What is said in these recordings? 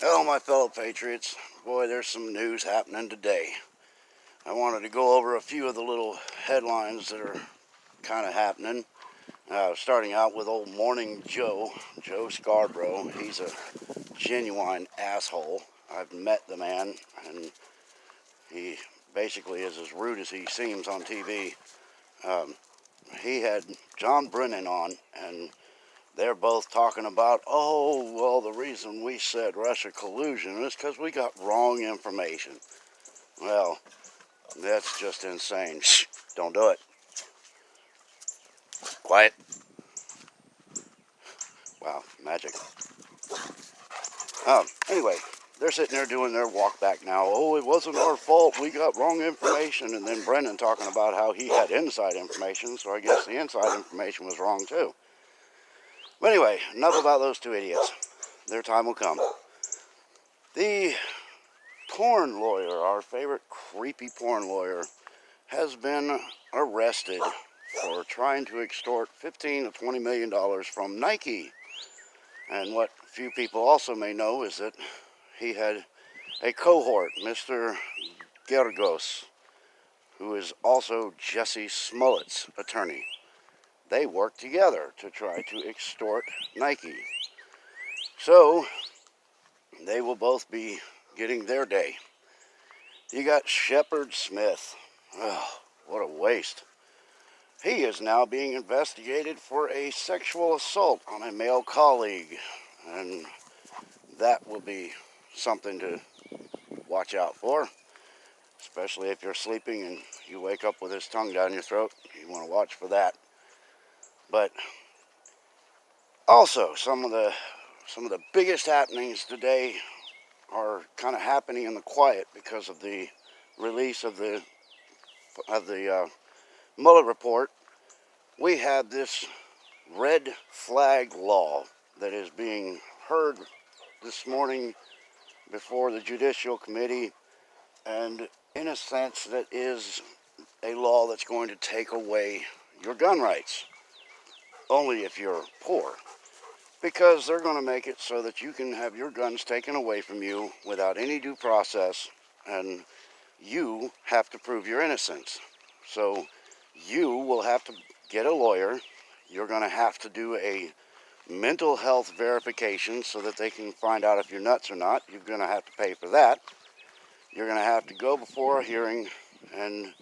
Hello, my fellow patriots. Boy, there's some news happening today. I wanted to go over a few of the little headlines that are kind of happening. Starting out with old Morning Joe Scarborough. He's a genuine asshole. I've met the man, and he basically is as rude as he seems on TV. He had John Brennan on, and they're both talking about, oh, well, the reason we said Russia collusion is because we got wrong information. Well, that's just insane. Shh, don't do it. Quiet. Wow, magic. Anyway, they're sitting there doing their walk back now. Oh, it wasn't our fault. We got wrong information. And then Brennan talking about how he had inside information, so I guess the inside information was wrong too. But anyway, enough about those two idiots. Their time will come. The porn lawyer, our favorite creepy porn lawyer, has been arrested for trying to extort $15 to $20 million from Nike. And what few people also may know is that he had a cohort, Mr. Gergos, who is also Jesse Smollett's attorney. They worked together to try to extort Nike. So, they will both be getting their day. You got Shepard Smith. Oh, what a waste. He is now being investigated for a sexual assault on a male colleague, and that will be something to watch out for, especially if you're sleeping and you wake up with his tongue down your throat. You want to watch for that. But also, some of the biggest happenings today are kind of happening in the quiet because of the release of the Mueller report. We have this red flag law that is being heard this morning before the Judicial Committee, and in a sense that is a law that's going to take away your gun rights, only if you're poor, because they're going to make it so that you can have your guns taken away from you without any due process, and you have to prove your innocence. So you will have to get a lawyer. You're going to have to do a mental health verification so that they can find out if you're nuts or not. You're going to have to pay for that. You're going to have to go before a hearing and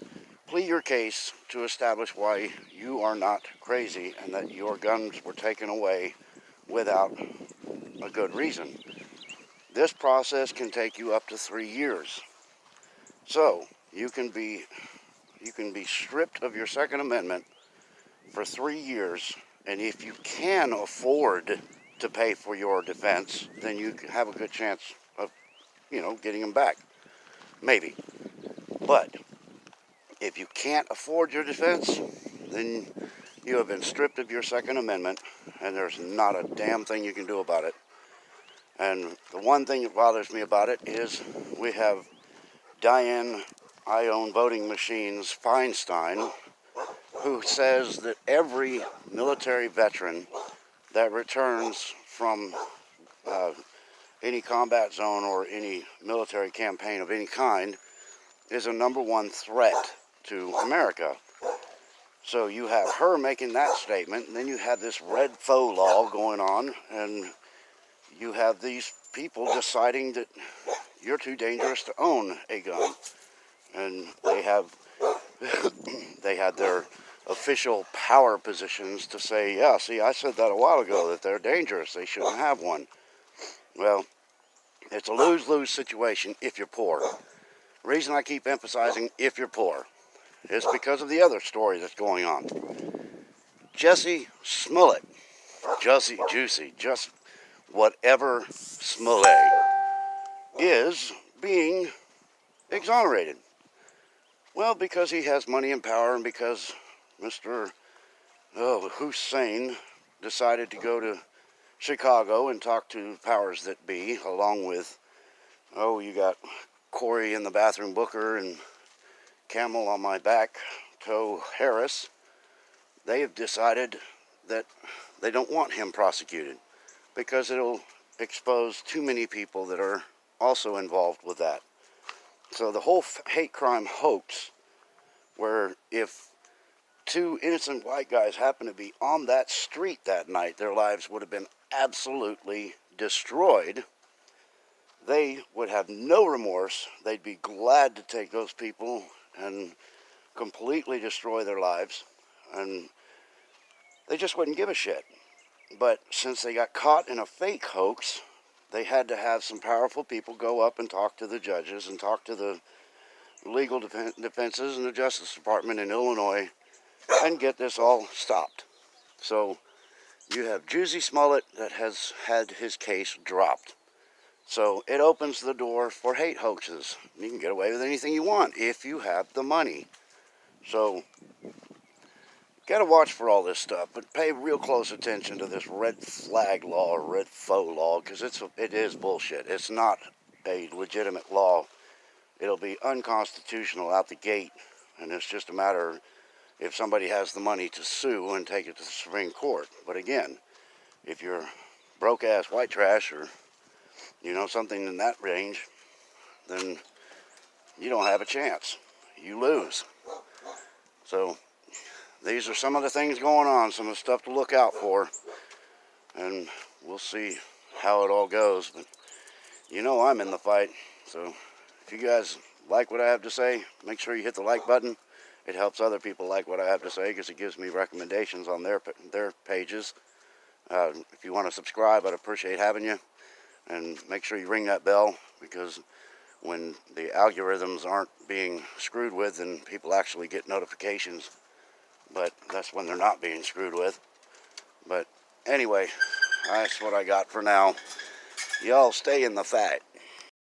plead your case to establish why you are not crazy and that your guns were taken away without a good reason. This process can take you up to 3 years. So you can be stripped of your Second Amendment for 3 years, and if you can afford to pay for your defense, then you have a good chance of, getting them back. Maybe. But if you can't afford your defense, then you have been stripped of your Second Amendment, and there's not a damn thing you can do about it. And the one thing that bothers me about it is we have Diane I Own Voting Machines Feinstein, who says that every military veteran that returns from any combat zone or any military campaign of any kind is a number one threat to America. So you have her making that statement, and then you have this red faux law going on, and you have these people deciding that you're too dangerous to own a gun. And they have they had their official power positions to say, yeah, see, I said that a while ago, that they're dangerous, they shouldn't have one. Well, it's a lose-lose situation if you're poor. The reason I keep emphasizing if you're poor is because of the other story that's going on. Jesse Smollett, Juicy, just whatever Smollett, is being exonerated. Well, because he has money and power, and because Mr. Hussein decided to go to Chicago and talk to powers that be, along with, you got Corey in the bathroom Booker and Camel on my back toe Harris. They have decided that they don't want him prosecuted because it'll expose too many people that are also involved with that. So the whole hate crime hoax, where if two innocent white guys happen to be on that street that night, their lives would have been absolutely destroyed. They would have no remorse. They'd be glad to take those people and completely destroy their lives, and they just wouldn't give a shit. But since they got caught in a fake hoax, they had to have some powerful people go up and talk to the judges and talk to the legal defenses and the Justice Department in Illinois and get this all stopped. So you have Jussie Smollett that has had his case dropped. So it opens the door for hate hoaxes. You can get away with anything you want if you have the money. So got to watch for all this stuff, but pay real close attention to this red flag law or red faux law, because it is bullshit. It's not a legitimate law. It'll be unconstitutional out the gate, and it's just a matter if somebody has the money to sue and take it to the Supreme Court. But again, if you're broke-ass white trash or, something in that range, then you don't have a chance. You lose. So these are some of the things going on, some of the stuff to look out for, and we'll see how it all goes. But I'm in the fight, so if you guys like what I have to say, make sure you hit the like button. It helps other people like what I have to say because it gives me recommendations on their pages. If you want to subscribe, I'd appreciate having you. And make sure you ring that bell, because when the algorithms aren't being screwed with, then people actually get notifications. But that's when they're not being screwed with. But anyway, that's what I got for now. Y'all stay in the fight.